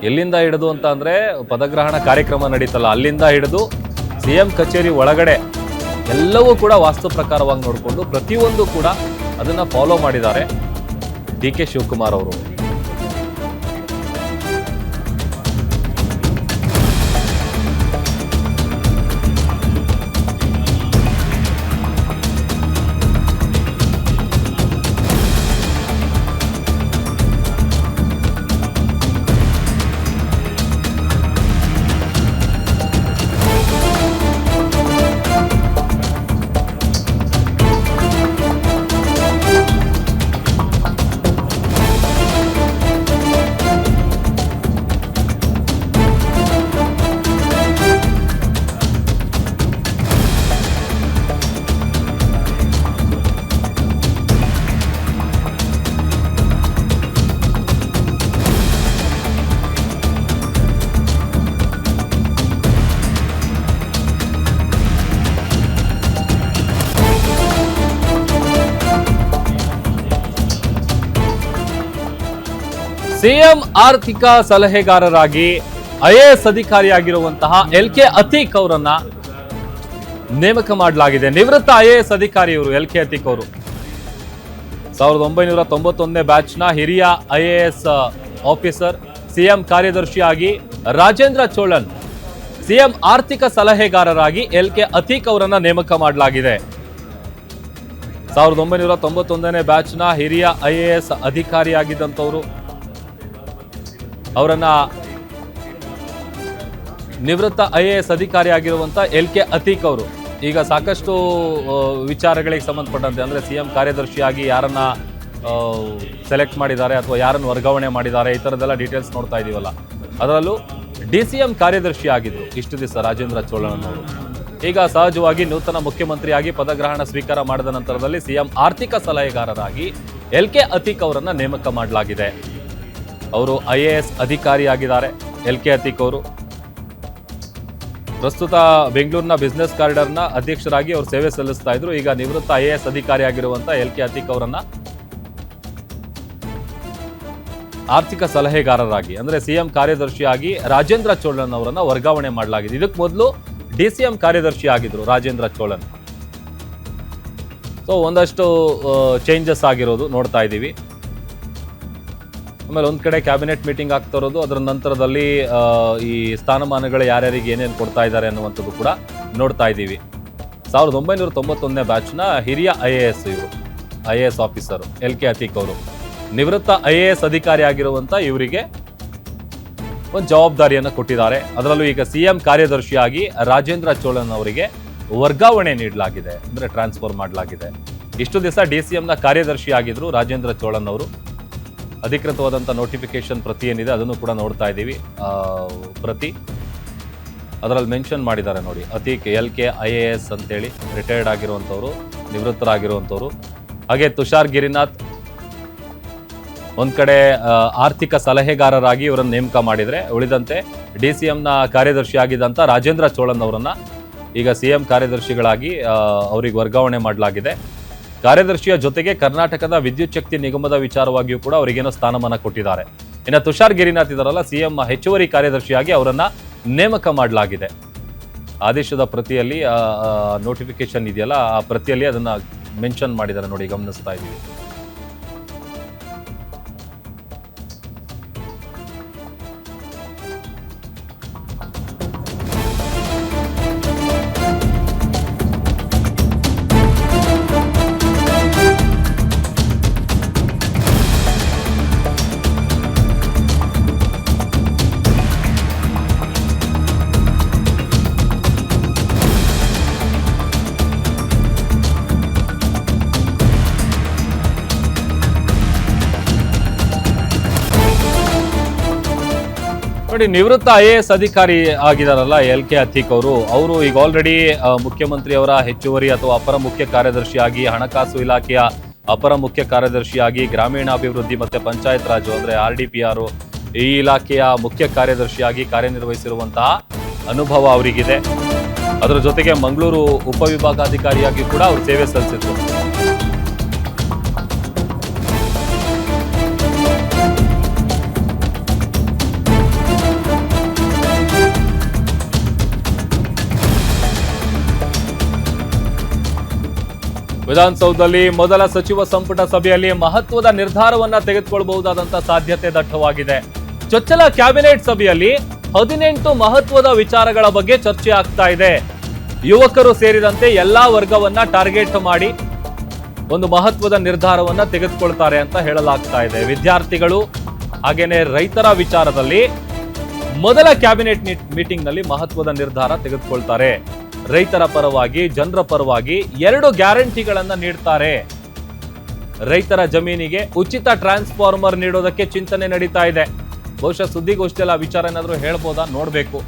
ಎಲ್ಲಿಂದ ಹಿಡಿದು ಅಂತ ಅಂದರೆ ಪದಗ್ರಹಣ ಕಾರ್ಯಕ್ರಮ ನಡೀತಲ್ಲ ಅಲ್ಲಿಂದ ಹಿಡಿದು CM ಕಚೇರಿ ಒಳಗಡೆ ಎಲ್ಲವೂ ಕೂಡ ವಾಸ್ತು ಪ್ರಕಾರವಾಗಿ ನೋಡಿಕೊಂಡು ಪ್ರತಿಯೊಂದು ಕೂಡ ಅದನ್ನು ಫಾಲೋ ಮಾಡಿದ್ದಾರೆ DK ಶಿವಕುಮಾರ್ ಅವರು. CM ಆರ್ಥಿಕ ಸಲಹೆಗಾರರಾಗಿ IAS ಅಧಿಕಾರಿಯಾಗಿರುವಂತಹ LK ಅತೀಕ್ ಅವರನ್ನ ನೇಮಕ ಮಾಡಲಾಗಿದೆ. ನಿವೃತ್ತ IAS ಅಧಿಕಾರಿ ಇವರು LK ಅತೀಕ್ ಅವರು 1991ನೇ ಬ್ಯಾಚ್ನ ಹಿರಿಯ IAS ಆಫೀಸರ್. CM ಕಾರ್ಯದರ್ಶಿಯಾಗಿ ರಾಜೇಂದ್ರ ಚೋಳನ್, CM ಆರ್ಥಿಕ ಸಲಹೆಗಾರರಾಗಿ LK ಅತೀಕ್ ಅವರನ್ನ ನೇಮಕ ಮಾಡಲಾಗಿದೆ. 1991ನೇ ಬ್ಯಾಚ್ನ ಹಿರಿಯ IAS ಅಧಿಕಾರಿಯಾಗಿದ್ದಂಥವರು. ಅವರನ್ನ ನಿವೃತ್ತ IAS ಅಧಿಕಾರಿ ಆಗಿರುವಂತ LK ಅತೀಕ್ ಅವರು ಈಗ ಸಾಕಷ್ಟು ವಿಚಾರಗಳಿಗೆ ಸಂಬಂಧಪಟ್ಟಂತೆ ಅಂದ್ರೆ CM ಕಾರ್ಯದರ್ಶಿಯಾಗಿ ಯಾರನ್ನ ಸೆಲೆಕ್ಟ್ ಮಾಡಿದ್ದಾರೆ ಅಥವಾ ಯಾರನ್ನು ವರ್ಗಾವಣೆ ಮಾಡಿದ್ದಾರೆ ಈ ಥರದ್ದೆಲ್ಲ ಡೀಟೇಲ್ಸ್ ನೋಡ್ತಾ ಇದೀವಲ್ಲ. ಅದರಲ್ಲೂ DCM ಕಾರ್ಯದರ್ಶಿ ಆಗಿದ್ರು ಇಷ್ಟು ದಿವಸ ರಾಜೇಂದ್ರ ಚೋಳನ್ ಅವರು. ಈಗ ಸಹಜವಾಗಿ ನೂತನ ಮುಖ್ಯಮಂತ್ರಿಯಾಗಿ ಪದಗ್ರಹಣ ಸ್ವೀಕಾರ ಮಾಡಿದ ನಂತರದಲ್ಲಿ CM ಆರ್ಥಿಕ ಸಲಹೆಗಾರರಾಗಿ LK ಅತೀಕ್ ಅವರನ್ನ ನೇಮಕ ಮಾಡಲಾಗಿದೆ. ಅವರು IAS ಅಧಿಕಾರಿಯಾಗಿದ್ದಾರೆ LK ಅತೀಕ್ ಅವರು. ಪ್ರಸ್ತುತ ಬೆಂಗಳೂರಿನ ಬಿಸ್ನೆಸ್ ಕಾರಿಡಾರ್ನ ಅಧ್ಯಕ್ಷರಾಗಿ ಅವರು ಸೇವೆ ಸಲ್ಲಿಸ್ತಾ ಇದ್ರು. ಈಗ ನಿವೃತ್ತ IAS ಅಧಿಕಾರಿಯಾಗಿರುವಂತ LK ಅತೀಕ್ ಅವರನ್ನ ಆರ್ಥಿಕ ಸಲಹೆಗಾರರಾಗಿ ಅಂದ್ರೆ CM ಕಾರ್ಯದರ್ಶಿಯಾಗಿ ರಾಜೇಂದ್ರ ಚೋಳನ್ ಅವರನ್ನ ವರ್ಗಾವಣೆ ಮಾಡಲಾಗಿದೆ. ಇದಕ್ಕೆ ಮೊದಲು DCM ಕಾರ್ಯದರ್ಶಿ ಆಗಿದ್ರು ರಾಜೇಂದ್ರ ಚೋಳನ್. ಸೊ ಒಂದಷ್ಟು ಚೇಂಜಸ್ ಆಗಿರೋದು ನೋಡ್ತಾ ಇದ್ದೀವಿ. ಆಮೇಲೆ ಒಂದ್ ಕಡೆ ಕ್ಯಾಬಿನೆಟ್ ಮೀಟಿಂಗ್ ಆಗ್ತಾ ಇರೋದು, ಅದರ ನಂತರದಲ್ಲಿ ಈ ಸ್ಥಾನಮಾನಗಳು ಯಾರ್ಯಾರಿಗೆ ಏನೇನು ಕೊಡ್ತಾ ಇದ್ದಾರೆ ಅನ್ನುವಂಥದ್ದು ಕೂಡ ನೋಡ್ತಾ ಇದ್ದೀವಿ. 1991ನೇ ಬ್ಯಾಚ್ನ ಹಿರಿಯ IAS ಇವರು IAS ಆಫೀಸರ್ LK ಅತೀಕ್ ಅವರು. ನಿವೃತ್ತ IAS ಅಧಿಕಾರಿ ಆಗಿರುವಂತ ಇವರಿಗೆ ಒಂದು ಜವಾಬ್ದಾರಿಯನ್ನು ಕೊಟ್ಟಿದ್ದಾರೆ. ಅದರಲ್ಲೂ ಈಗ CM ಕಾರ್ಯದರ್ಶಿಯಾಗಿ ರಾಜೇಂದ್ರ ಚೋಳನ್ ಅವರಿಗೆ ವರ್ಗಾವಣೆ ನೀಡಲಾಗಿದೆ, ಅಂದ್ರೆ ಟ್ರಾನ್ಸ್ಫರ್ ಮಾಡಲಾಗಿದೆ. ಇಷ್ಟು ದಿವಸ DCMನ ಕಾರ್ಯದರ್ಶಿ ಆಗಿದ್ರು ರಾಜೇಂದ್ರ ಚೋಳನ್ ಅವರು. ಅಧಿಕೃತವಾದಂಥ ನೋಟಿಫಿಕೇಶನ್ ಪ್ರತಿ ಏನಿದೆ ಅದನ್ನು ಕೂಡ ನೋಡ್ತಾ ಇದ್ದೀವಿ. ಪ್ರತಿ ಅದರಲ್ಲಿ ಮೆನ್ಷನ್ ಮಾಡಿದ್ದಾರೆ ನೋಡಿ, ಅತೀಕ್ LK IAS ಅಂತೇಳಿ ರಿಟೈರ್ಡ್ ಆಗಿರುವಂಥವ್ರು, ನಿವೃತ್ತರಾಗಿರುವಂಥವ್ರು. ಹಾಗೆ ತುಷಾರ್ ಗಿರಿನಾಥ್ ಒಂದ್ ಕಡೆ ಆರ್ಥಿಕ ಸಲಹೆಗಾರರಾಗಿ ಇವರನ್ನು ನೇಮಕ ಮಾಡಿದರೆ, ಉಳಿದಂತೆ DCMನ ಕಾರ್ಯದರ್ಶಿ ಆಗಿದ್ದಂಥ ರಾಜೇಂದ್ರ ಚೋಳನ್ ಅವರನ್ನ ಈಗ CM ಕಾರ್ಯದರ್ಶಿಗಳಾಗಿ ಅವರಿಗೆ ವರ್ಗಾವಣೆ ಮಾಡಲಾಗಿದೆ. ಕಾರ್ಯದರ್ಶಿಯ ಜೊತೆಗೆ ಕರ್ನಾಟಕದ ವಿದ್ಯುತ್ ಶಕ್ತಿ ನಿಗಮದ ವಿಚಾರವಾಗಿಯೂ ಕೂಡ ಅವರಿಗೇನೋ ಸ್ಥಾನಮಾನ ಕೊಟ್ಟಿದ್ದಾರೆ. ಇನ್ನು ತುಷಾರ್ ಗಿರಿನಾಥ್ ಇದಾರಲ್ಲ, CM ಹೆಚ್ಚುವರಿ ಕಾರ್ಯದರ್ಶಿಯಾಗಿ ಅವರನ್ನ ನೇಮಕ ಮಾಡಲಾಗಿದೆ. ಆದೇಶದ ಪ್ರತಿಯಲ್ಲಿ ನೋಟಿಫಿಕೇಶನ್ ಇದೆಯಲ್ಲ, ಆ ಪ್ರತಿಯಲ್ಲಿ ಅದನ್ನ ಮೆನ್ಷನ್ ಮಾಡಿದ್ದಾರೆ ನೋಡಿ, ಗಮನಿಸ್ತಾ ಇದ್ದೀವಿ. ನೋಡಿ, ನಿವೃತ್ತ IAS ಅಧಿಕಾರಿ ಆಗಿದಾರಲ್ಲ LK ಅತೀಕ್ ಅವರು ಈಗ ಆಲ್ರೆಡಿ ಮುಖ್ಯಮಂತ್ರಿ ಅವರ ಹೆಚ್ಚುವರಿ ಅಥವಾ ಅಪರ ಮುಖ್ಯ ಕಾರ್ಯದರ್ಶಿಯಾಗಿ, ಹಣಕಾಸು ಇಲಾಖೆಯ ಅಪರ ಮುಖ್ಯ ಕಾರ್ಯದರ್ಶಿಯಾಗಿ, ಗ್ರಾಮೀಣಾಭಿವೃದ್ಧಿ ಮತ್ತೆ ಪಂಚಾಯತ್ ರಾಜ್ ಅಂದ್ರೆ RDPR ಈ ಇಲಾಖೆಯ ಮುಖ್ಯ ಕಾರ್ಯದರ್ಶಿಯಾಗಿ ಕಾರ್ಯನಿರ್ವಹಿಸಿರುವಂತಹ ಅನುಭವ ಅವರಿಗಿದೆ. ಅದರ ಜೊತೆಗೆ ಮಂಗಳೂರು ಉಪವಿಭಾಗಾಧಿಕಾರಿಯಾಗಿ ಕೂಡ ಅವರು ಸೇವೆ ಸಲ್ಲಿಸಿದ್ರು. ವಿಧಾನಸೌಧದಲ್ಲಿ ಮೊದಲ ಸಚಿವ ಸಂಪುಟ ಸಭೆಯಲ್ಲಿ ಮಹತ್ವದ ನಿರ್ಧಾರವನ್ನ ತೆಗೆದುಕೊಳ್ಳಬಹುದಾದಂತ ಸಾಧ್ಯತೆ ದಟ್ಟವಾಗಿದೆ. ಚೊಚ್ಚಲ ಕ್ಯಾಬಿನೆಟ್ ಸಭೆಯಲ್ಲಿ 18 ಮಹತ್ವದ ವಿಚಾರಗಳ ಬಗ್ಗೆ ಚರ್ಚೆ ಆಗ್ತಾ ಇದೆ. ಯುವಕರು ಸೇರಿದಂತೆ ಎಲ್ಲಾ ವರ್ಗವನ್ನ ಟಾರ್ಗೆಟ್ ಮಾಡಿ ಒಂದು ಮಹತ್ವದ ನಿರ್ಧಾರವನ್ನ ತೆಗೆದುಕೊಳ್ತಾರೆ ಅಂತ ಹೇಳಲಾಗ್ತಾ ಇದೆ. ವಿದ್ಯಾರ್ಥಿಗಳು ಹಾಗೇನೆ ರೈತರ ವಿಚಾರದಲ್ಲಿ ಮೊದಲ ಕ್ಯಾಬಿನೆಟ್ ಮೀಟಿಂಗ್ ನಲ್ಲಿ ಮಹತ್ವದ ನಿರ್ಧಾರ ತೆಗೆದುಕೊಳ್ತಾರೆ. ರೈತರ ಪರವಾಗಿ, ಜನರ ಪರವಾಗಿ 2 ಗ್ಯಾರಂಟಿಗಳನ್ನ ನೀಡ್ತಾರೆ. ರೈತರ ಜಮೀನಿಗೆ ಉಚಿತ ಟ್ರಾನ್ಸ್ಫಾರ್ಮರ್ ನೀಡೋದಕ್ಕೆ ಚಿಂತನೆ ನಡೀತಾ ಇದೆ. ಬಹುಶಃ ಸುದ್ದಿಗೋಷ್ಠಿಯಲ್ಲಿ ಆ ವಿಚಾರ ಏನಾದರೂ ಹೇಳ್ಬೋದಾ ನೋಡ್ಬೇಕು.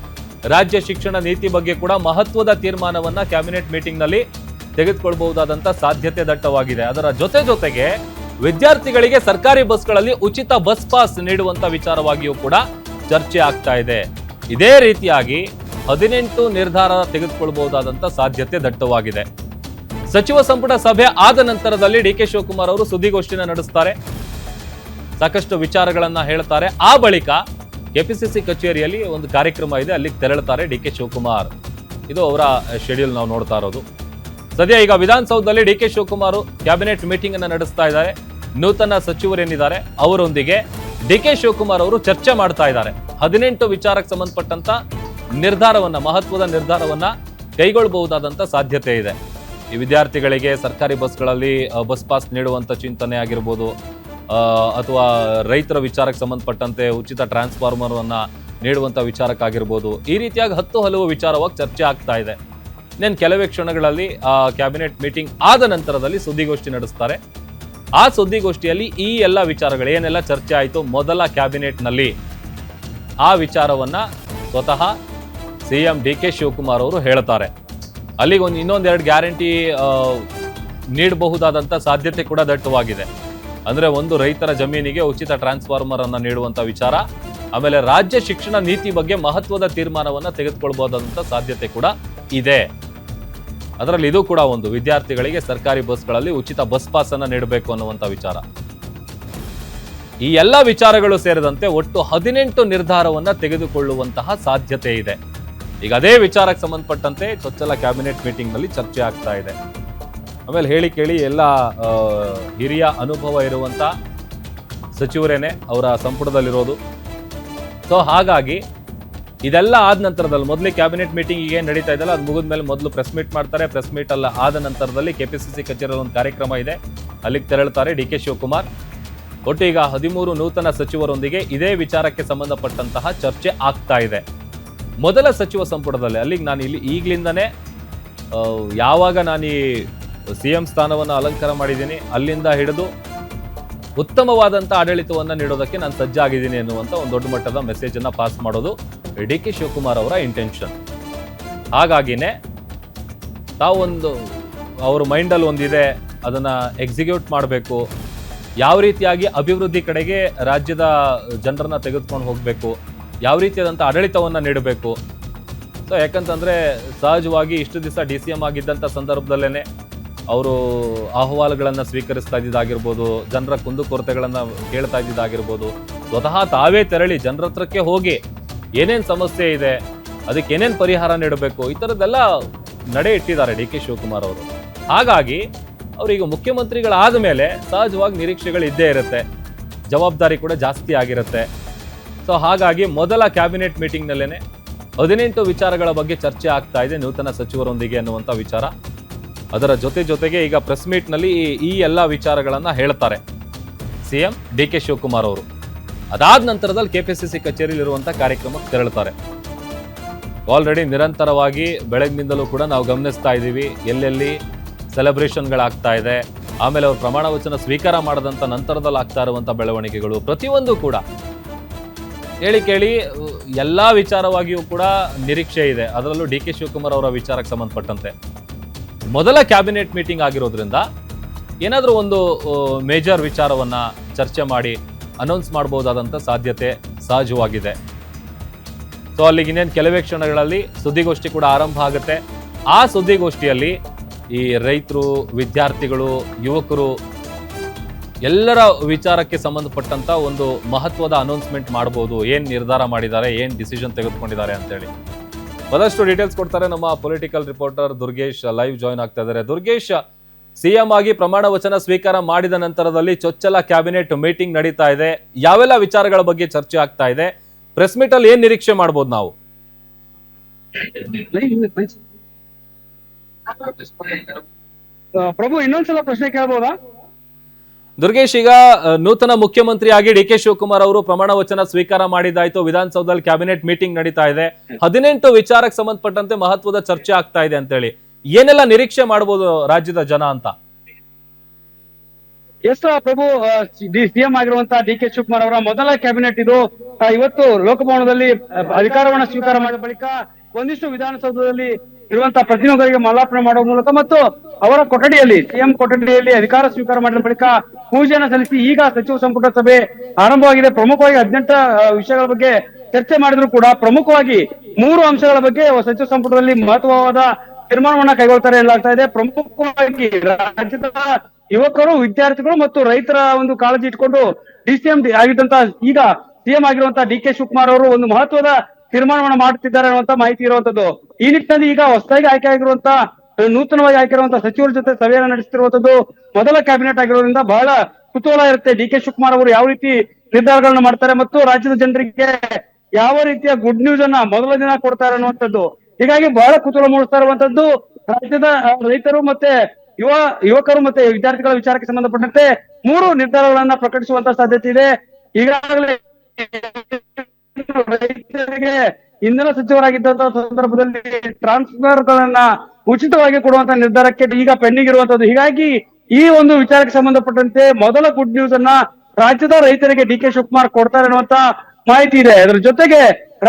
ರಾಜ್ಯ ಶಿಕ್ಷಣ ನೀತಿ ಬಗ್ಗೆ ಕೂಡ ಮಹತ್ವದ ತೀರ್ಮಾನವನ್ನ ಕ್ಯಾಬಿನೆಟ್ ಮೀಟಿಂಗ್ ನಲ್ಲಿ ತೆಗೆದುಕೊಳ್ಬಹುದಾದಂತ ಸಾಧ್ಯತೆ ದಟ್ಟವಾಗಿದೆ. ಅದರ ಜೊತೆಗೆ ವಿದ್ಯಾರ್ಥಿಗಳಿಗೆ ಸರ್ಕಾರಿ ಬಸ್ಗಳಲ್ಲಿ ಉಚಿತ ಬಸ್ ಪಾಸ್ ನೀಡುವಂತ ವಿಚಾರವಾಗಿಯೂ ಕೂಡ ಚರ್ಚೆ ಆಗ್ತಾ ಇದೆ. ಇದೇ ರೀತಿಯಾಗಿ 18 ನಿರ್ಧಾರ ತೆಗೆದುಕೊಳ್ಳಬಹುದಾದಂತ ಸಾಧ್ಯತೆ ದಟ್ಟವಾಗಿದೆ. ಸಚಿವ ಸಂಪುಟ ಸಭೆ ಆದ ನಂತರದಲ್ಲಿ ಡಿ.ಕೆ. ಶಿವಕುಮಾರ್ ಅವರು ಸುದ್ದಿಗೋಷ್ಠಿನ ನಡೆಸ್ತಾರೆ, ಸಾಕಷ್ಟು ವಿಚಾರಗಳನ್ನ ಹೇಳ್ತಾರೆ. ಆ ಬಳಿಕ ಕೆಪಿಸಿಸಿ ಕಚೇರಿಯಲ್ಲಿ ಒಂದು ಕಾರ್ಯಕ್ರಮ ಇದೆ, ಅಲ್ಲಿಗೆ ತೆರಳುತ್ತಾರೆ ಡಿ.ಕೆ. ಶಿವಕುಮಾರ್. ಇದು ಅವರ ಶೆಡ್ಯೂಲ್ ನಾವು ನೋಡ್ತಾ ಇರೋದು. ಸದ್ಯ ಈಗ ವಿಧಾನಸೌಧದಲ್ಲಿ ಡಿ.ಕೆ. ಶಿವಕುಮಾರ್ ಕ್ಯಾಬಿನೆಟ್ ಮೀಟಿಂಗ್ ಅನ್ನು ನಡೆಸ್ತಾ ಇದ್ದಾರೆ. ನೂತನ ಸಚಿವರೇನಿದ್ದಾರೆ ಅವರೊಂದಿಗೆ ಡಿ.ಕೆ. ಶಿವಕುಮಾರ್ ಅವರು ಚರ್ಚೆ ಮಾಡ್ತಾ ಇದ್ದಾರೆ. 18 ವಿಚಾರಕ್ಕೆ ಸಂಬಂಧಪಟ್ಟಂತ ನಿರ್ಧಾರವನ್ನ, ಮಹತ್ವದ ನಿರ್ಧಾರವನ್ನ ಕೈಗೊಳ್ಳಬಹುದಾದಂತ ಸಾಧ್ಯತೆ ಇದೆ. ಈ ವಿದ್ಯಾರ್ಥಿಗಳಿಗೆ ಸರ್ಕಾರಿ ಬಸ್ಗಳಲ್ಲಿ ಬಸ್ ಪಾಸ್ ನೀಡುವಂತ ಚಿಂತನೆ ಆಗಿರ್ಬೋದು, ಅಥವಾ ರೈತರ ವಿಚಾರಕ್ಕೆ ಸಂಬಂಧಪಟ್ಟಂತೆ ಉಚಿತ ಟ್ರಾನ್ಸ್ಫಾರ್ಮರ್ ಅನ್ನ ನೀಡುವಂತ ವಿಚಾರಕ್ಕಾಗಿರ್ಬೋದು, ಈ ರೀತಿಯಾಗಿ 10 ಹಲವು ವಿಚಾರವಾಗಿ ಚರ್ಚೆ ಆಗ್ತಾ ಇದೆ. ಇನ್ನೇನು ಕೆಲವೇ ಕ್ಷಣಗಳಲ್ಲಿ ಕ್ಯಾಬಿನೆಟ್ ಮೀಟಿಂಗ್ ಆದ ನಂತರದಲ್ಲಿ ಸುದ್ದಿಗೋಷ್ಠಿ ನಡೆಸ್ತಾರೆ. ಆ ಸುದ್ದಿಗೋಷ್ಠಿಯಲ್ಲಿ ಈ ಎಲ್ಲ ವಿಚಾರಗಳು ಏನೆಲ್ಲ ಚರ್ಚೆ ಆಯಿತು ಮೊದಲ ಕ್ಯಾಬಿನೆಟ್ ನಲ್ಲಿ, ಆ ವಿಚಾರವನ್ನ ಸ್ವತಃ ಸಿಎಂ ಡಿ.ಕೆ. ಶಿವಕುಮಾರ್ ಅವರು ಹೇಳ್ತಾರೆ. ಅಲ್ಲಿಗೆ ಇನ್ನೊಂದೆರಡು ಗ್ಯಾರಂಟಿ ನೀಡಬಹುದಾದಂತ ಸಾಧ್ಯತೆ ಕೂಡ ದಟ್ಟವಾಗಿದೆ. ಅಂದ್ರೆ ಒಂದು, ರೈತರ ಜಮೀನಿಗೆ ಉಚಿತ ಟ್ರಾನ್ಸ್ಫಾರ್ಮರ್ ಅನ್ನ ನೀಡುವಂತ ವಿಚಾರ, ಆಮೇಲೆ ರಾಜ್ಯ ಶಿಕ್ಷಣ ನೀತಿ ಬಗ್ಗೆ ಮಹತ್ವದ ತೀರ್ಮಾನವನ್ನ ತೆಗೆದುಕೊಳ್ಬಹುದಾದಂತ ಸಾಧ್ಯತೆ ಕೂಡ ಇದೆ. ಅದರಲ್ಲಿ ಇದು ಕೂಡ ಒಂದು, ವಿದ್ಯಾರ್ಥಿಗಳಿಗೆ ಸರ್ಕಾರಿ ಬಸ್ಗಳಲ್ಲಿ ಉಚಿತ ಬಸ್ ಪಾಸ್ ಅನ್ನ ನೀಡಬೇಕು ಅನ್ನುವಂತ ವಿಚಾರ. ಈ ಎಲ್ಲ ವಿಚಾರಗಳು ಸೇರಿದಂತೆ ಒಟ್ಟು 18 ನಿರ್ಧಾರವನ್ನ ತೆಗೆದುಕೊಳ್ಳುವಂತಹ ಸಾಧ್ಯತೆ ಇದೆ. ಈಗ ಅದೇ ವಿಚಾರಕ್ಕೆ ಸಂಬಂಧಪಟ್ಟಂತೆ ಚೊಚ್ಚಲ ಕ್ಯಾಬಿನೆಟ್ ಮೀಟಿಂಗ್ ನಲ್ಲಿ ಚರ್ಚೆ ಆಗ್ತಾ ಇದೆ. ಆಮೇಲೆ ಹೇಳಿ ಕೇಳಿ ಎಲ್ಲ ಹಿರಿಯ ಅನುಭವ ಇರುವಂತ ಸಚಿವರೇನೆ ಅವರ ಸಂಪುಟದಲ್ಲಿರೋದು. ಸೊ ಹಾಗಾಗಿ ಇದೆಲ್ಲ ಆದ ನಂತರದಲ್ಲಿ, ಮೊದಲೇ ಕ್ಯಾಬಿನೆಟ್ ಮೀಟಿಂಗ್ ಈಗ ಏನು ನಡೀತಾ ಇದೆಯಲ್ಲ, ಅದು ಮುಗಿದ ಮೇಲೆ ಮೊದಲು ಪ್ರೆಸ್ ಮೀಟ್ ಮಾಡ್ತಾರೆ. ಪ್ರೆಸ್ ಮೀಟ್ ಅಲ್ಲ ಆದ ನಂತರದಲ್ಲಿ ಕೆಪಿಸಿಸಿ ಕಚೇರಿಯಲ್ಲಿ ಒಂದು ಕಾರ್ಯಕ್ರಮ ಇದೆ, ಅಲ್ಲಿಗೆ ತೆರಳುತ್ತಾರೆ ಡಿ.ಕೆ. ಶಿವಕುಮಾರ್. ಒಟ್ಟು ಈಗ 13 ನೂತನ ಸಚಿವರೊಂದಿಗೆ ಇದೇ ವಿಚಾರಕ್ಕೆ ಸಂಬಂಧಪಟ್ಟಂತಹ ಚರ್ಚೆ ಆಗ್ತಾ ಇದೆ. ಮೊದಲ ಸಚಿವ ಸಂಪುಟದಲ್ಲಿ, ಅಲ್ಲಿಗೆ ನಾನು ಈಗಲಿಂದನೇ ಯಾವಾಗ ನಾನು ಈ ಸಿಎಂ ಸ್ಥಾನವನ್ನು ಅಲಂಕಾರ ಮಾಡಿದ್ದೀನಿ ಅಲ್ಲಿಂದ ಹಿಡಿದು ಉತ್ತಮವಾದಂಥ ಆಡಳಿತವನ್ನು ನೀಡೋದಕ್ಕೆ ನಾನು ಸಜ್ಜಾಗಿದ್ದೀನಿ ಎನ್ನುವಂಥ ಒಂದು ದೊಡ್ಡ ಮಟ್ಟದ ಮೆಸೇಜ್ ಅನ್ನ ಪಾಸ್ ಮಾಡೋದು ಡಿ.ಕೆ. ಶಿವಕುಮಾರ್ ಅವರ ಇಂಟೆನ್ಷನ್. ಹಾಗಾಗಿನೇ ತಾವೊಂದು ಅವ್ರ ಮೈಂಡಲ್ಲಿ ಒಂದಿದೆ, ಅದನ್ನ ಎಕ್ಸಿಕ್ಯೂಟ್ ಮಾಡಬೇಕು, ಯಾವ ರೀತಿಯಾಗಿ ಅಭಿವೃದ್ಧಿ ಕಡೆಗೆ ರಾಜ್ಯದ ಜನರನ್ನ ತೆಗೆದುಕೊಂಡು ಹೋಗಬೇಕು, ಯಾವ ರೀತಿಯಾದಂಥ ಆಡಳಿತವನ್ನು ನೀಡಬೇಕು. ಸೊ ಯಾಕಂತಂದ್ರೆ ಸಹಜವಾಗಿ ಇಷ್ಟು ದಿವಸ DCM ಆಗಿದ್ದಂಥ ಸಂದರ್ಭದಲ್ಲೇನೆ ಅವರು ಅಹವಾಲುಗಳನ್ನು ಸ್ವೀಕರಿಸ್ತಾ ಇದ್ದಿದ್ದಾಗಿರ್ಬೋದು, ಜನರ ಕುಂದುಕೊರತೆಗಳನ್ನು ಕೇಳ್ತಾ ಇದ್ದಿದ್ದಾಗಿರ್ಬೋದು, ಸ್ವತಃ ತಾವೇ ತೆರಳಿ ಜನರ ಹತ್ರಕ್ಕೆ ಹೋಗಿ ಏನೇನು ಸಮಸ್ಯೆ ಇದೆ, ಅದಕ್ಕೆ ಏನೇನು ಪರಿಹಾರ ನೀಡಬೇಕು, ಈ ಥರದ್ದೆಲ್ಲ ನಡೆ ಇಟ್ಟಿದ್ದಾರೆ ಡಿ.ಕೆ. ಶಿವಕುಮಾರ್ ಅವರು. ಹಾಗಾಗಿ ಅವರೀಗ ಮುಖ್ಯಮಂತ್ರಿಗಳಾದ ಮೇಲೆ ಸಹಜವಾಗಿ ನಿರೀಕ್ಷೆಗಳು ಇದ್ದೇ ಇರುತ್ತೆ, ಜವಾಬ್ದಾರಿ ಕೂಡ ಜಾಸ್ತಿ ಆಗಿರುತ್ತೆ. ಸೊ ಹಾಗಾಗಿ ಮೊದಲ ಕ್ಯಾಬಿನೆಟ್ ಮೀಟಿಂಗ್ನಲ್ಲೇ 18 ವಿಚಾರಗಳ ಬಗ್ಗೆ ಚರ್ಚೆ ಆಗ್ತಾ ಇದೆ ನೂತನ ಸಚಿವರೊಂದಿಗೆ ಅನ್ನುವಂಥ ವಿಚಾರ. ಅದರ ಜೊತೆಗೆ ಈಗ ಪ್ರೆಸ್ ಮೀಟ್ನಲ್ಲಿ ಈ ಎಲ್ಲ ವಿಚಾರಗಳನ್ನ ಹೇಳ್ತಾರೆ ಸಿಎಂ ಡಿ.ಕೆ. ಶಿವಕುಮಾರ್ ಅವರು. ಅದಾದ ನಂತರದಲ್ಲಿ ಕೆಪಿಸಿಸಿ ಕಚೇರಿಯಲ್ಲಿರುವಂಥ ಕಾರ್ಯಕ್ರಮಕ್ಕೆ ತೆರಳುತ್ತಾರೆ. ಆಲ್ರೆಡಿ ನಿರಂತರವಾಗಿ ಬೆಳಗ್ಗಿನಿಂದಲೂ ಕೂಡ ನಾವು ಗಮನಿಸ್ತಾ ಇದ್ದೀವಿ, ಎಲ್ಲೆಲ್ಲಿ ಸೆಲೆಬ್ರೇಷನ್ಗಳಾಗ್ತಾ ಇದೆ, ಆಮೇಲೆ ಅವರು ಪ್ರಮಾಣ ವಚನ ಸ್ವೀಕಾರ ಮಾಡಿದಂಥ ನಂತರದಲ್ಲಿ ಆಗ್ತಾ ಇರುವಂಥ ಬೆಳವಣಿಗೆಗಳು ಪ್ರತಿಯೊಂದು ಕೂಡ ಹೇಳಿ ಕೇಳಿ ಎಲ್ಲ ವಿಚಾರವಾಗಿಯೂ ಕೂಡ ನಿರೀಕ್ಷೆ ಇದೆ. ಅದರಲ್ಲೂ ಡಿ.ಕೆ. ಶಿವಕುಮಾರ್ ಅವರ ವಿಚಾರಕ್ಕೆ ಸಂಬಂಧಪಟ್ಟಂತೆ ಮೊದಲ ಕ್ಯಾಬಿನೆಟ್ ಮೀಟಿಂಗ್ ಆಗಿರೋದ್ರಿಂದ ಏನಾದರೂ ಒಂದು ಮೇಜರ್ ವಿಚಾರವನ್ನ ಚರ್ಚೆ ಮಾಡಿ ಅನೌನ್ಸ್ ಮಾಡಬಹುದಾದಂಥ ಸಾಧ್ಯತೆ ಸಹಜವಾಗಿದೆ. ಸೊ ಅಲ್ಲಿಗೆ ಇನ್ನೇನು ಕೆಲವೇ ಕ್ಷಣಗಳಲ್ಲಿ ಸುದ್ದಿಗೋಷ್ಠಿ ಕೂಡ ಆರಂಭ ಆಗುತ್ತೆ. ಆ ಸುದ್ದಿಗೋಷ್ಠಿಯಲ್ಲಿ ಈ ರೈತರು, ವಿದ್ಯಾರ್ಥಿಗಳು, ಯುವಕರು ಎಲ್ಲರ ವಿಚಾರಕ್ಕೆ ಸಂಬಂಧಪಟ್ಟಂತ ಒಂದು ಮಹತ್ವದ ಅನೌನ್ಸ್ಮೆಂಟ್ ಮಾಡಬಹುದು, ಏನ್ ನಿರ್ಧಾರ ಮಾಡಿದ್ದಾರೆ, ಏನ್ ಡಿಸಿಷನ್ ತೆಗೆದುಕೊಂಡಿದ್ದಾರೆ ಅಂತೇಳಿ. ಮತ್ತಷ್ಟು ಡೀಟೇಲ್ಸ್ ಕೊಡ್ತಾರೆ ನಮ್ಮ political reporter Durgesh, live join ಆಗ್ತಾ ಇದ್ದಾರೆ. ದುರ್ಗೇಶ್, ಸಿಎಂ ಆಗಿ ಪ್ರಮಾಣ ವಚನ ಸ್ವೀಕಾರ ಮಾಡಿದ ನಂತರದಲ್ಲಿ ಚೊಚ್ಚಲ ಕ್ಯಾಬಿನೆಟ್ ಮೀಟಿಂಗ್ ನಡೀತಾ ಇದೆ. ಯಾವೆಲ್ಲ ವಿಚಾರಗಳ ಬಗ್ಗೆ ಚರ್ಚೆ ಆಗ್ತಾ ಇದೆ? ಪ್ರೆಸ್ ಮೀಟ್ ಅಲ್ಲಿ ಏನ್ ನಿರೀಕ್ಷೆ ಮಾಡಬಹುದು ನಾವು? ಪ್ರಭು, ಇನ್ನೊಂದ್ಸಲ ಪ್ರಶ್ನೆ ಕೇಳಬಹುದಾ? ದುರ್ಗೇಶ್, ಈಗ ನೂತನ ಮುಖ್ಯಮಂತ್ರಿಯಾಗಿ ಡಿ.ಕೆ. ಶಿವಕುಮಾರ್ ಅವರು ಪ್ರಮಾಣ ವಚನ ಸ್ವೀಕಾರ ಮಾಡಿದಾಯ್ತು. ವಿಧಾನಸೌಧದಲ್ಲಿ ಕ್ಯಾಬಿನೆಟ್ ಮೀಟಿಂಗ್ ನಡೀತಾ ಇದೆ. 18 ವಿಚಾರಕ್ಕೆ ಸಂಬಂಧಪಟ್ಟಂತೆ ಮಹತ್ವದ ಚರ್ಚೆ ಆಗ್ತಾ ಇದೆ ಅಂತ ಹೇಳಿ ಏನೆಲ್ಲ ನಿರೀಕ್ಷೆ ಮಾಡಬಹುದು ರಾಜ್ಯದ ಜನ ಅಂತ? ಎಸ್ ಪ್ರಭು, ಸಿಎಂ ಆಗಿರುವಂತಹ ಡಿ.ಕೆ. ಶಿವಕುಮಾರ್ ಅವರ ಮೊದಲ ಕ್ಯಾಬಿನೆಟ್ ಇದು. ಇವತ್ತು ಲೋಕಭವನದಲ್ಲಿ ಅಧಿಕಾರವನ್ನು ಸ್ವೀಕಾರ ಮಾಡಿದ ಬಳಿಕ ಒಂದಿಷ್ಟು ವಿಧಾನಸೌಧದಲ್ಲಿ ಇರುವಂತಹ ಪ್ರತಿನಿಧಿಗಳಿಗೆ ಮಾಲಾರ್ಪಣೆ ಮಾಡುವ ಮೂಲಕ ಮತ್ತು ಅವರ ಕೊಠಡಿಯಲ್ಲಿ, ಸಿಎಂ ಕೊಠಡಿಯಲ್ಲಿ ಅಧಿಕಾರ ಸ್ವೀಕಾರ ಮಾಡಿದ ಬಳಿಕ ಪೂಜೆಯನ್ನು ಸಲ್ಲಿಸಿ ಈಗ ಸಚಿವ ಸಂಪುಟ ಸಭೆ ಆರಂಭವಾಗಿದೆ. ಪ್ರಮುಖವಾಗಿ 18 ವಿಷಯಗಳ ಬಗ್ಗೆ ಚರ್ಚೆ ಮಾಡಿದ್ರು ಕೂಡ ಪ್ರಮುಖವಾಗಿ 3 ಅಂಶಗಳ ಬಗ್ಗೆ ಸಚಿವ ಸಂಪುಟದಲ್ಲಿ ಮಹತ್ವವಾದ ತೀರ್ಮಾನವನ್ನ ಕೈಗೊಳ್ತಾರೆ ಎನ್ನಲಾಗ್ತಾ ಇದೆ. ಪ್ರಮುಖವಾಗಿ ರಾಜ್ಯದ ಯುವಕರು, ವಿದ್ಯಾರ್ಥಿಗಳು ಮತ್ತು ರೈತರ ಒಂದು ಕಾಳಜಿ ಇಟ್ಕೊಂಡು ಡಿಸಿಎಂ ಆಗಿದ್ದಂತ ಈಗ ಸಿಎಂ ಆಗಿರುವಂತಹ ಡಿ.ಕೆ. ಶಿವಕುಮಾರ್ ಅವರು ಒಂದು ಮಹತ್ವದ ತೀರ್ಮಾನವನ್ನ ಮಾಡುತ್ತಿದ್ದಾರೆ ಅನ್ನುವಂತ ಮಾಹಿತಿ ಇರುವಂತದ್ದು. ಈ ನಿಟ್ಟಿನಲ್ಲಿ ಈಗ ಹೊಸದಾಗಿ ಆಯ್ಕೆ ಆಗಿರುವಂತಹ, ನೂತನವಾಗಿ ಆಯ್ಕೆಯಿರುವಂತಹ ಸಚಿವರ ಜೊತೆ ಸಭೆಯನ್ನು ನಡೆಸುತ್ತಿರುವಂತದ್ದು ಮೊದಲ ಕ್ಯಾಬಿನೆಟ್ ಆಗಿರೋದ್ರಿಂದ ಬಹಳ ಕುತೂಹಲ ಇರುತ್ತೆ. ಡಿ.ಕೆ. ಶಿವಕುಮಾರ್ ಅವರು ಯಾವ ರೀತಿ ನಿರ್ಧಾರಗಳನ್ನ ಮಾಡ್ತಾರೆ ಮತ್ತು ರಾಜ್ಯದ ಜನರಿಗೆ ಯಾವ ರೀತಿಯ ಗುಡ್ ನ್ಯೂಸ್ ಅನ್ನ ಮೊದಲ ದಿನ ಕೊಡ್ತಾರೆ ಅನ್ನುವಂಥದ್ದು. ಹೀಗಾಗಿ ಬಹಳ ಕುತೂಹಲ ಮೂಡಿಸ್ತಾ ಇರುವಂತದ್ದು. ರಾಜ್ಯದ ರೈತರು ಮತ್ತೆ ಯುವಕರು ಮತ್ತೆ ವಿದ್ಯಾರ್ಥಿಗಳ ವಿಚಾರಕ್ಕೆ ಸಂಬಂಧಪಟ್ಟಂತೆ 3 ನಿರ್ಧಾರಗಳನ್ನ ಪ್ರಕಟಿಸುವಂತ ಸಾಧ್ಯತೆ ಇದೆ. ಈಗಾಗಲೇ ರೈತರಿಗೆ ಇಂಧನ ಸಚಿವರಾಗಿದ್ದಂತಹ ಸಂದರ್ಭದಲ್ಲಿ ಟ್ರಾನ್ಸ್ಫರ್ ಗಳನ್ನ ಉಚಿತವಾಗಿ ಕೊಡುವಂತ ನಿರ್ಧಾರಕ್ಕೆ ಈಗ ಪೆಂಡಿಂಗ್ ಇರುವಂತದ್ದು. ಹೀಗಾಗಿ ಈ ಒಂದು ವಿಚಾರಕ್ಕೆ ಸಂಬಂಧಪಟ್ಟಂತೆ ಮೊದಲ ಗುಡ್ ನ್ಯೂಸ್ ಅನ್ನ ರಾಜ್ಯದ ರೈತರಿಗೆ ಡಿ.ಕೆ. ಶಿವಕುಮಾರ್ ಕೊಡ್ತಾರೆ ಅನ್ನುವಂತ ಮಾಹಿತಿ ಇದೆ. ಅದರ ಜೊತೆಗೆ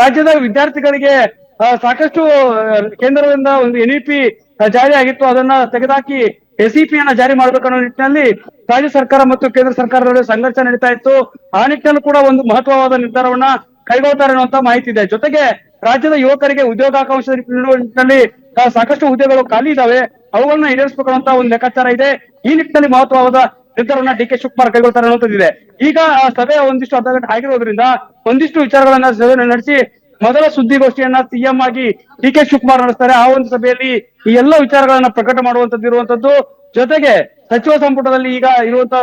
ರಾಜ್ಯದ ವಿದ್ಯಾರ್ಥಿಗಳಿಗೆ ಸಾಕಷ್ಟು ಕೇಂದ್ರದಿಂದ ಒಂದು NEP ಜಾರಿ ಆಗಿತ್ತು, ಅದನ್ನ ತೆಗೆದುಹಾಕಿ SEP ಯನ್ನ ಜಾರಿ ಮಾಡಬೇಕನ್ನೋ ನಿಟ್ಟಿನಲ್ಲಿ ರಾಜ್ಯ ಸರ್ಕಾರ ಮತ್ತು ಕೇಂದ್ರ ಸರ್ಕಾರದ ನಡುವೆ ಸಂಘರ್ಷ ನಡೀತಾ ಇತ್ತು. ಆ ನಿಟ್ಟಿನಲ್ಲಿ ಕೂಡ ಒಂದು ಮಹತ್ವವಾದ ನಿರ್ಧಾರವನ್ನ ಕೈಗೊಳ್ತಾರೆ ಅನ್ನುವಂತ ಮಾಹಿತಿ ಇದೆ. ಜೊತೆಗೆ ರಾಜ್ಯದ ಯುವಕರಿಗೆ ಉದ್ಯೋಗಾಕಾಂಕ್ಷ ನೀಡುವ ನಿಟ್ಟಿನಲ್ಲಿ ಸಾಕಷ್ಟು ಹುದ್ದೆಗಳು ಖಾಲಿ ಇದಾವೆ, ಅವುಗಳನ್ನ ಈಡೇರಿಸಬೇಕು ಅನ್ನುವಂತ ಒಂದು ಲೆಕ್ಕಾಚಾರ ಇದೆ. ಈ ನಿಟ್ಟಿನಲ್ಲಿ ಮಹತ್ವವಾದ ನಿರ್ಧಾರವನ್ನ ಡಿ.ಕೆ. ಶಿವಕುಮಾರ್ ಕೈಗೊಳ್ತಾರೆ ಅನ್ನುವಂಥದ್ದಿದೆ. ಈಗ ಆ ಸಭೆ ಒಂದಿಷ್ಟು ಅರ್ಧಗಂಟೆ ಆಗಿರೋದ್ರಿಂದ ಒಂದಿಷ್ಟು ವಿಚಾರಗಳನ್ನ ಸಭೆ ನಡೆಸಿ ಮೊದಲ ಸುದ್ದಿಗೋಷ್ಠಿಯನ್ನ ಸಿಎಂ ಆಗಿ ಡಿ.ಕೆ. ಶಿವಕುಮಾರ್ ನಡೆಸ್ತಾರೆ. ಆ ಒಂದು ಸಭೆಯಲ್ಲಿ ಈ ಎಲ್ಲ ವಿಚಾರಗಳನ್ನ ಪ್ರಕಟ ಮಾಡುವಂತದ್ದು ಇರುವಂತದ್ದು. ಜೊತೆಗೆ ಸಚಿವ ಸಂಪುಟದಲ್ಲಿ ಈಗ ಇರುವಂತ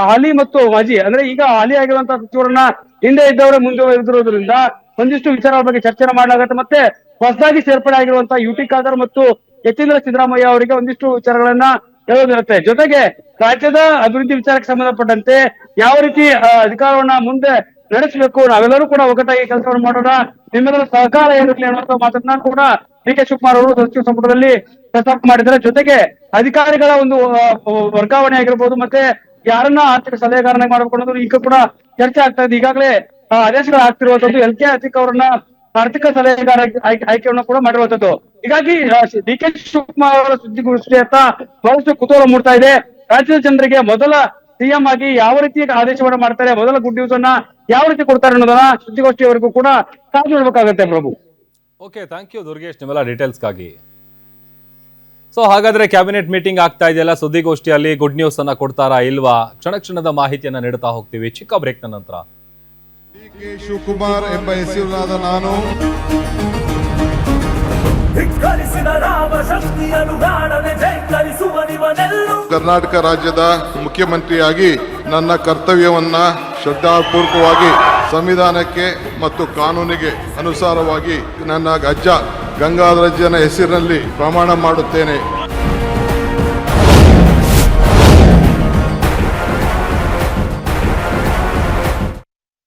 ಹಾಲಿ ಮತ್ತು ಮಾಜಿ, ಅಂದ್ರೆ ಈಗ ಹಾಲಿ ಆಗಿರುವಂತಹ ಸಚಿವರನ್ನ ಹಿಂದೆ ಇದ್ದವರೇ ಮುಂದುವರೆದಿರುವುದರಿಂದ ಒಂದಿಷ್ಟು ವಿಚಾರಗಳ ಬಗ್ಗೆ ಚರ್ಚೆ ಮಾಡಲಾಗುತ್ತೆ. ಮತ್ತೆ ಹೊಸದಾಗಿ ಸೇರ್ಪಡೆ ಆಗಿರುವಂತಹ UT ಖಾದರ್ ಮತ್ತು ಯತೀಂದ್ರ ಸಿದ್ದರಾಮಯ್ಯ ಅವರಿಗೆ ಒಂದಿಷ್ಟು ವಿಚಾರಗಳನ್ನ ಹೇಳೋದಿರುತ್ತೆ. ಜೊತೆಗೆ ರಾಜ್ಯದ ಅಭಿವೃದ್ಧಿ ವಿಚಾರಕ್ಕೆ ಸಂಬಂಧಪಟ್ಟಂತೆ ಯಾವ ರೀತಿ ಅಧಿಕಾರವನ್ನ ಮುಂದೆ ನಡೆಸಬೇಕು, ನಾವೆಲ್ಲರೂ ಕೂಡ ಒಗ್ಗಟ್ಟಾಗಿ ಕೆಲಸವನ್ನು ಮಾಡೋಣ, ನಿಮ್ಮೆಲ್ಲರ ಸಹಕಾರ ಇರಲಿ ಅನ್ನುವಂತ ಮಾತನ್ನ ಕೂಡ ಡಿ.ಕೆ. ಶಿವಕುಮಾರ್ ಅವರು ಸಚಿವ ಸಂಪುಟದಲ್ಲಿ ಪ್ರಸ್ತಾಪ ಮಾಡಿದ್ದಾರೆ. ಜೊತೆಗೆ ಅಧಿಕಾರಿಗಳ ಒಂದು ವರ್ಗಾವಣೆ ಆಗಿರ್ಬೋದು, ಮತ್ತೆ ಯಾರನ್ನ ಆರ್ಥಿಕ ಸಲಹೆಗಾರನಾಗಿ ಮಾಡಬೇಕು ಅನ್ನೋದು ಈಗ ಕೂಡ ಚರ್ಚೆ ಆಗ್ತಾ ಇದೆ. ಈಗಾಗಲೇ ಆದೇಶಗಳು ಆಗ್ತಿರುವಂತದ್ದು. LK ಅತಿಕ್ ಅವರನ್ನ ಆರ್ಥಿಕ ಸಲಹೆಗಾರ ಆಯ್ಕೆಯನ್ನು ಕೂಡ ಮಾಡಿರುವಂತದ್ದು. ಹೀಗಾಗಿ ಡಿ.ಕೆ. ಶಿವಕುಮಾರ್ ಅವರ ಸುದ್ದಿಗೋಷ್ಠಿಯತ್ತ ಬಹಳಷ್ಟು ಕುತೂಹಲ ಮೂಡ್ತಾ ಇದೆ. ರಾಜ್ಯದ ಜನರಿಗೆ ಮೊದಲ ಸಿಎಂ ಆಗಿ ಯಾವ ರೀತಿ ಆದೇಶವನ್ನ ಮಾಡ್ತಾರೆ, ಮೊದಲ ಗುಡ್ ನ್ಯೂಸ್ ಅನ್ನ ಯಾವ ರೀತಿ ಕೊಡ್ತಾರೆ ಅನ್ನೋದನ್ನ ಸುದ್ದಿಗೋಷ್ಠಿಯವರೆಗೂ ಕೂಡ ಕಾದು ನೋಡ್ಬೇಕಾಗತ್ತೆ ಪ್ರಭು. ಓಕೆ, ಥ್ಯಾಂಕ್ ಯು ದುರ್ಗೇಶ್ ನಿಮ್ಮೆಲ್ಲ ಡೀಟೇಲ್ಸ್ಗಾಗಿ. ಸೊ ಹಾಗಾದ್ರೆ ಕ್ಯಾಬಿನೆಟ್ ಮೀಟಿಂಗ್ ಆಗ್ತಾ ಇದೆಯಲ್ಲ, ಸುದ್ದಿಗೋಷ್ಠಿಯಲ್ಲಿ ಗುಡ್ ನ್ಯೂಸ್ ಅನ್ನ ಕೊಡ್ತಾರಾ ಇಲ್ವಾ? ಕ್ಷಣದ ಮಾಹಿತಿಯನ್ನ ನೀಡುತ್ತಾ ಹೋಗ್ತೀವಿ ಚಿಕ್ಕ ಬ್ರೇಕ್ ನಂತರ. ಡಿ.ಕೆ. ಶಿವಕುಮಾರ್ ಎಂಬ ಹೆಸರಿನಾದ ನಾನು ಕರ್ನಾಟಕ ರಾಜ್ಯದ ಮುಖ್ಯಮಂತ್ರಿಯಾಗಿ ನನ್ನ ಕರ್ತವ್ಯವನ್ನ ಶ್ರದ್ಧಾಪೂರ್ವಕವಾಗಿ ಸಂವಿಧಾನಕ್ಕೆ ಮತ್ತು ಕಾನೂನಿಗೆ ಅನುಸಾರವಾಗಿ ನನ್ನ ಅಜ್ಜ ಗಂಗಾಧರಜ್ಜನ ಹೆಸರಿನಲ್ಲಿ ಪ್ರಮಾಣ ಮಾಡುತ್ತೇನೆ.